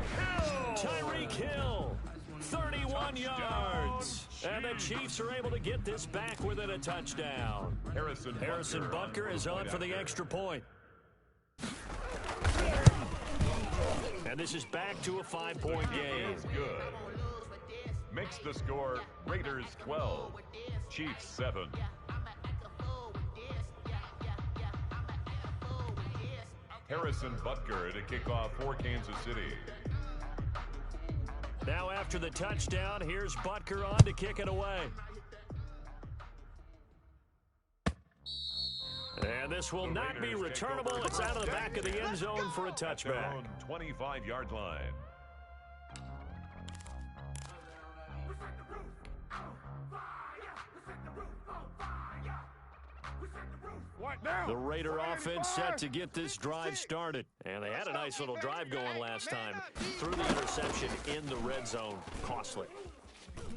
Tyreek Hill. 31 yards. And the Chiefs are able to get this back within a touchdown. Harrison Butker is on for the extra point. And this is back to a 5-point game. Good. Makes the score Raiders 12, Chiefs 7. Harrison Butker to kick off for Kansas City. Now after the touchdown, here's Butker on to kick it away. And this will not be returnable. It's out of the back of the end zone for a touchback. Their own 25-yard line. The Raider offense set to get this drive started. And they had a nice little drive going last time. Threw the interception in the red zone. Costly.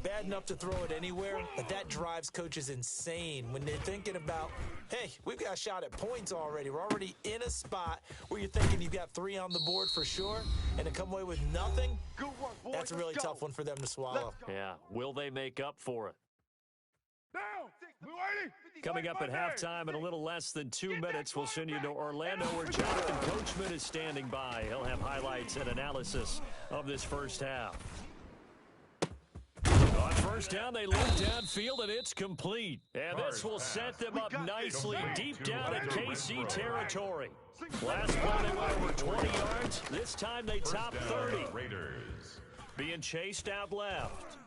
Bad enough to throw it anywhere, but that drives coaches insane when they're thinking about, hey, we've got a shot at points already. We're already in a spot where you're thinking you've got 3 on the board for sure, and to come away with nothing, that's a really tough one for them to swallow. Yeah, will they make up for it? Now, Coming up at halftime in a little less than 2 minutes, we'll send you to Orlando where Jonathan Coachman is standing by. He'll have highlights and analysis of this first half. On first down, they look downfield, and it's complete. And this will set them up nicely deep down in KC territory. Last play, they went over 20 yards. This time, they top 30. Raiders. Being chased out left.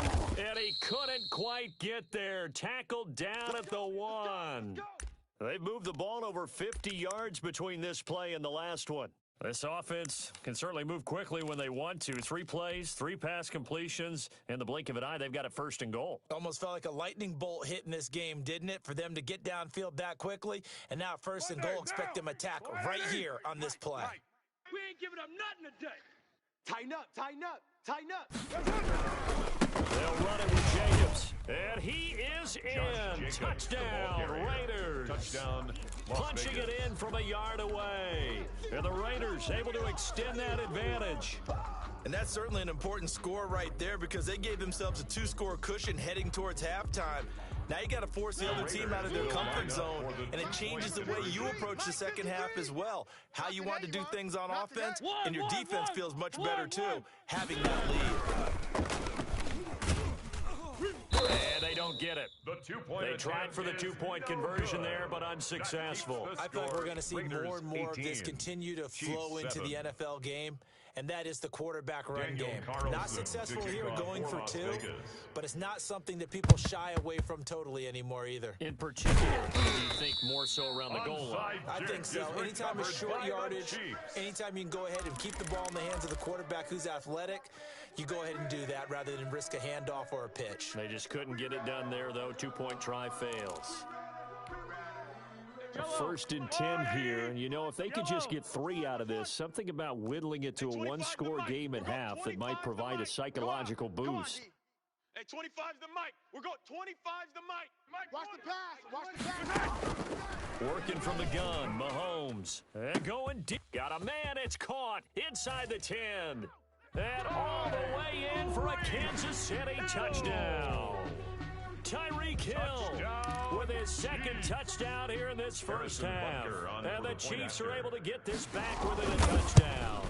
And he couldn't quite get there. Tackled down at the 1. They've moved the ball over 50 yards between this play and the last one. This offense can certainly move quickly when they want to. 3 plays, 3 pass completions. In the blink of an eye, they've got a 1st and goal. Almost felt like a lightning bolt hit in this game, didn't it? For them to get downfield that quickly. And now 1st and goal, expect them to attack right here on this play. We ain't giving up nothing today. Tighten up, tighten up, tighten up. They'll run it with Jacobs. And he is in. Jacobs, Touchdown, Raiders. Touchdown, Las Punching Vegas. it in from a yard away. And the Raiders able to extend that advantage. And that's certainly an important score right there because they gave themselves a 2-score cushion heading towards halftime. Now you got to force the other team out of their comfort zone, and it changes the way you approach the second half as well. How you want to do things on offense, and your defense feels much better too, having that lead. And they don't get it. The 2-point They tried for the attempt is 2-point no conversion good. there, but unsuccessful. That keeps the I feel like we're going to see Raiders more and more 18, of this continue to Chiefs flow into 7. the NFL game, and that is the quarterback run Daniel game. Carlson Not to successful kick here off going for for Las 2, Vegas. but it's not something that people shy away from totally anymore either. In particular, do you think more so around the goal line? Onside I kick think so. is Anytime it's recovered short by the yardage, Chiefs. anytime you can go ahead and keep the ball in the hands of the quarterback who's athletic, you go ahead and do that rather than risk a handoff or a pitch. They just couldn't get it done there, though. 2-point try fails. A 1st and 10 here. And, you know, if they could just get 3 out of this, something about whittling it to a 1-score game at half that might provide a psychological boost. Hey, 25's the mic. We're going 25's the mic. Watch the pass, watch the pass. Working from the gun, Mahomes. And going deep. Got a man, it's caught inside the 10. And all the way in for a Kansas City touchdown. Tyreek Hill with his 2nd touchdown here in this first half. And the Chiefs are able to get this back within a touchdown.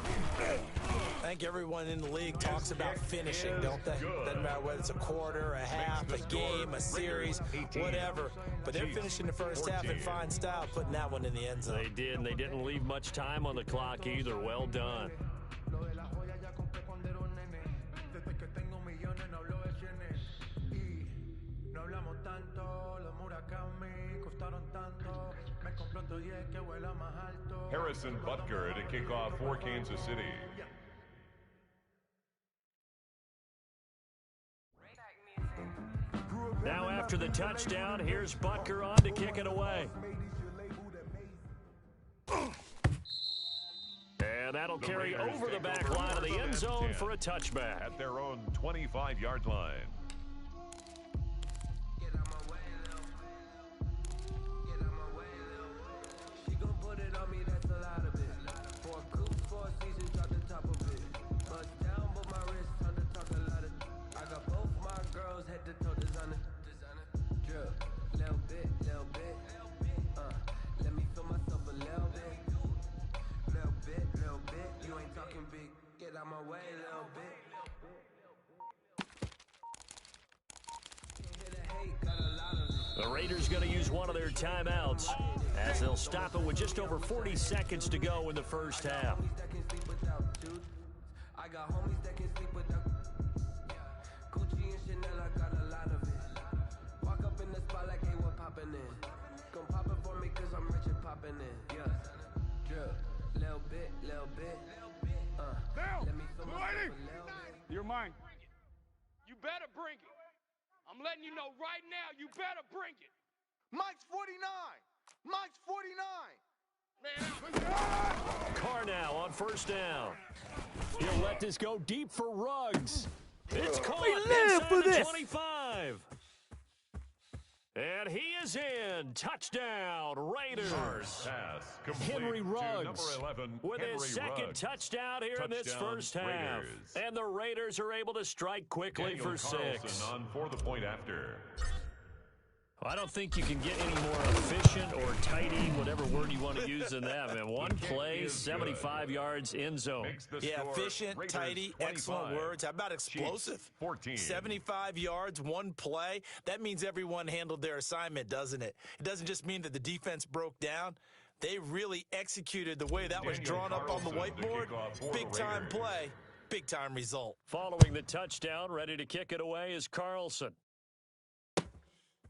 I think everyone in the league talks about finishing, don't they? Doesn't matter whether it's a quarter, a half, a game, a series, whatever. But they're finishing the first half in fine style, putting that one in the end zone. They did, and they didn't leave much time on the clock either. Well done. Harrison Butker to kick off for Kansas City. Now after the touchdown, here's Butker on to kick it away. And that'll carry over the back line of the end zone for a touchback. At their own 25-yard line. She gon' put it on me, that's a lot of it. For a coupe, for a season, drop the top of it. Bust down, but my wrist, time to talk a lot of. I got both my girls, head to toe designer. Drip, little bit, let me feel myself a little bit. get out my way a little bit. The Raiders going to use one of their timeouts as they'll stop it with just over 40 seconds to go in the first half. I got homies that can sleep without Gucci and Chanel, I got a lot of it. Walk up in the spot like, hey, what poppin' in? Gon' pop it for me cause I'm rich and poppin' in. Yeah, drip, little bit, little bit. Let me fill my cup a little bit. You're mine. You better bring it. I'm letting you know right now, you better bring it. Mike's 49. Mike's 49. Man, Carr now on first down. He'll let this go deep for Ruggs. It's caught inside the 25. And he is in. Touchdown, Raiders. Pass Henry Ruggs to number 11, with Henry his second Ruggs. touchdown here in this first half. Raiders. And the Raiders are able to strike quickly Daniel for Carlson 6. on for the point after. I don't think you can get any more efficient or tidy, whatever word you want to use in that, man. One play, 75 yards, end zone. Yeah, efficient, Raiders tidy, 25. excellent words. How about explosive? Chiefs 14. 75 yards, one play. That means everyone handled their assignment, doesn't it? It doesn't just mean that the defense broke down. They really executed the way that was drawn up on the whiteboard. Big-time play, big-time result. Following the touchdown, ready to kick it away is Carlson.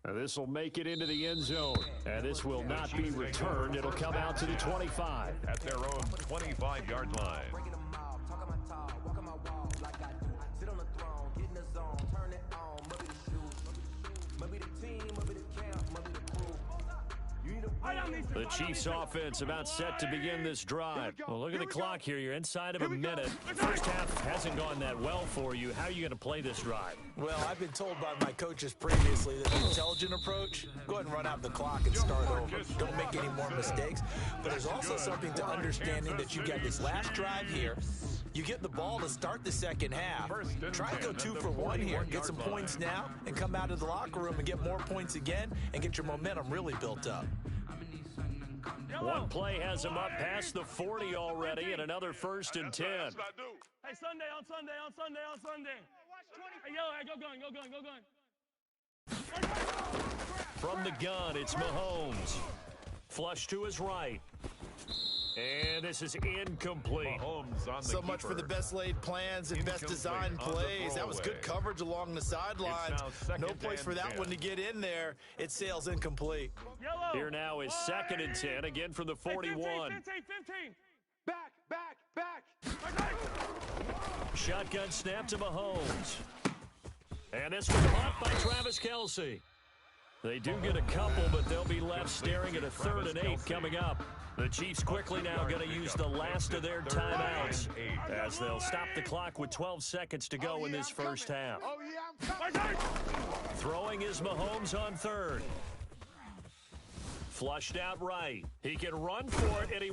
Now this will make it into the end zone, and this will not be returned. It'll come out to the 25. At their own 25-yard line. Breaking them out, talking my talk, walking my walk like I do. Sit on the throne, get in the zone, turn it on, maybe the shoes, maybe the team, maybe the camp, maybe the crew. You need a The Chiefs offense about set to begin this drive. Well, look at the clock here. You're inside of a minute. First half hasn't gone that well for you. How are you going to play this drive? Well, I've been told by my coaches previously that the intelligent approach, go ahead and run out the clock and start over. Don't make any more mistakes. But there's also something to understanding that you got this last drive here. You get the ball to start the second half. Try to go 2 for 1 here. Get some points now and come out of the locker room and get more points again and get your momentum really built up. One play has him up past the 40 already, and another 1st and 10. Hey, Sunday. Hey, yo, go gun. From the gun, it's Mahomes. Flush to his right. And this is incomplete. Mahomes on the So much for the best laid plans and best designed plays. That was good coverage along the sidelines. No place for that one to get in there. It sails incomplete. Here now is 2nd and 10, again from the 41. 15. Back. Shotgun snap to Mahomes. And this one caught by Travis Kelce. They do get a couple, but they'll be left staring at a 3rd and 8 coming up. The Chiefs quickly now going to use the last of their timeouts as they'll stop the clock with 12 seconds to go in this first half. Throwing is Mahomes on 3rd. Flushed out right. He can run for it, and he...